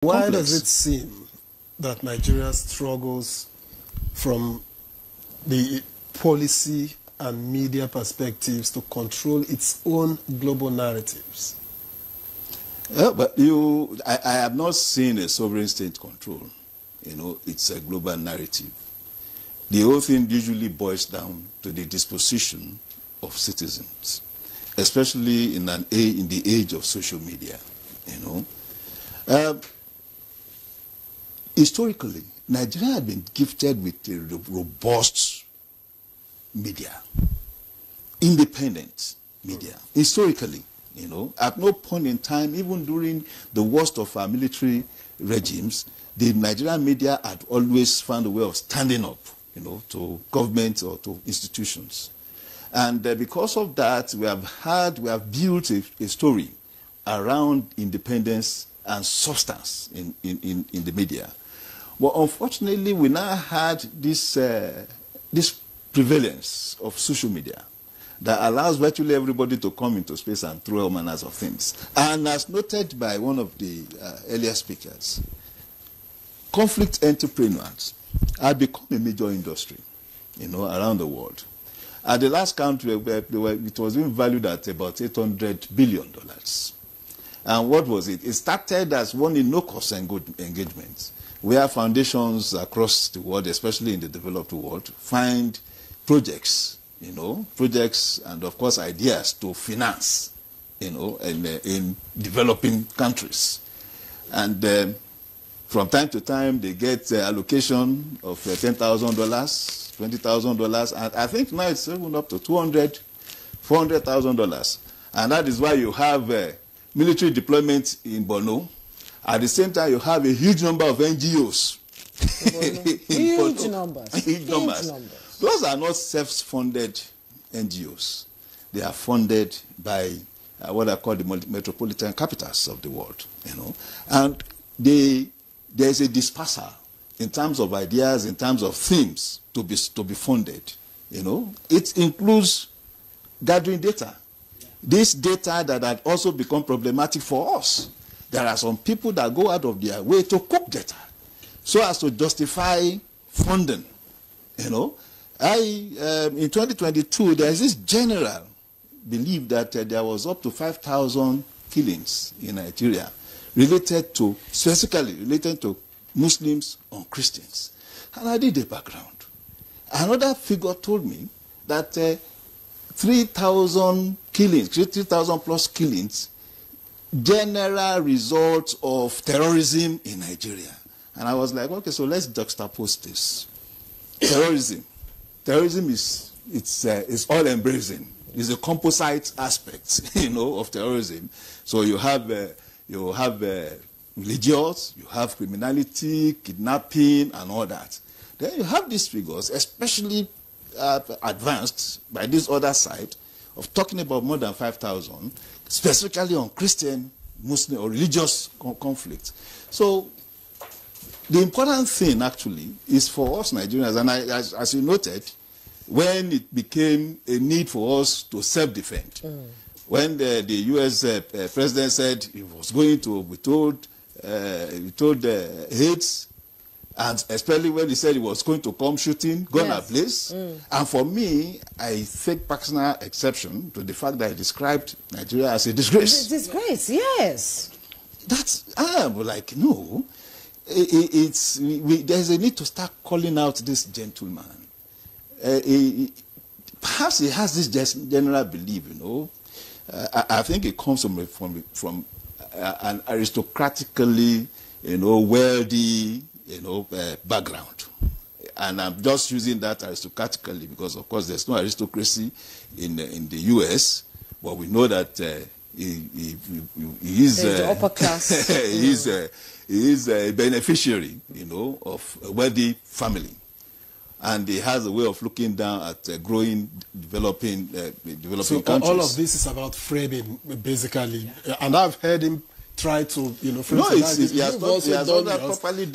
Why complex. does it seem that Nigeria struggles from the policy and media perspectives to control its own global narratives? But I have not seen a sovereign state control. You know, it's a global narrative. The whole thing usually boils down to the disposition of citizens, especially in the age of social media. You know, historically, Nigeria had been gifted with a robust media, independent media, historically. You know, at no point in time, even during the worst of our military regimes, the Nigerian media had always found a way of standing up, you know, to government or to institutions. And because of that, we have built a story around independence and substance in the media. But unfortunately, we now had this prevalence of social media that allows virtually everybody to come into space and throw all manners of things. And as noted by one of the earlier speakers, conflict entrepreneurs have become a major industry, you know, around the world. At the last count, it was being valued at about $800 billion. And what was it? It started as one no-cost engagement, where foundations across the world, especially in the developed world, find projects, you know, projects and, of course, ideas to finance, you know, in developing countries. And from time to time, they get allocation of $10,000, $20,000, and I think now it's even up to $200,000, $400,000. And that is why you have military deployment in Borno. At the same time, you have a huge number of NGOs. Huge numbers. Huge numbers. Those are not self-funded NGOs. They are funded by what I call the metropolitan capitals of the world, you know. And there is a dispersal in terms of ideas, in terms of themes to be funded, you know. It includes gathering data. This data that had also become problematic for us. There are some people that go out of their way to cook data so as to justify funding, you know. In 2022, there is this general belief that there was up to 5,000 killings in Nigeria specifically related to Muslims or Christians. And I did the background. Another figure told me that 3,000 killings, 3,000 plus killings, general results of terrorism in Nigeria. And I was like, okay, so let's juxtapose this. Terrorism is all-embracing. It's a composite aspect, you know, of terrorism. So you have religious, you have criminality, kidnapping, and all that. Then you have these figures, especially advanced by this other side, of talking about more than 5,000, specifically on Christian, Muslim, or religious conflict. So the important thing, actually, is for us Nigerians, and as you noted, when it became a need for us to self-defend, when the U.S. President said he was going to withhold hate, and especially when he said he was going to come shooting, gun ablaze. And for me, I take personal exception to the fact that he described Nigeria as a disgrace. Disgrace, yes. I'm like, no. There's a need to start calling out this gentleman. Perhaps he has this general belief, you know. I think it comes from an aristocratically, you know, wealthy, you know, background. And I'm just using that aristocratically because, of course, there's no aristocracy in the U.S., but we know that he is the upper class. he is a beneficiary, you know, of a wealthy family. And he has a way of looking down at developing so countries. All of this is about framing, basically. And I've heard him try to, you know, frame he has not properly done.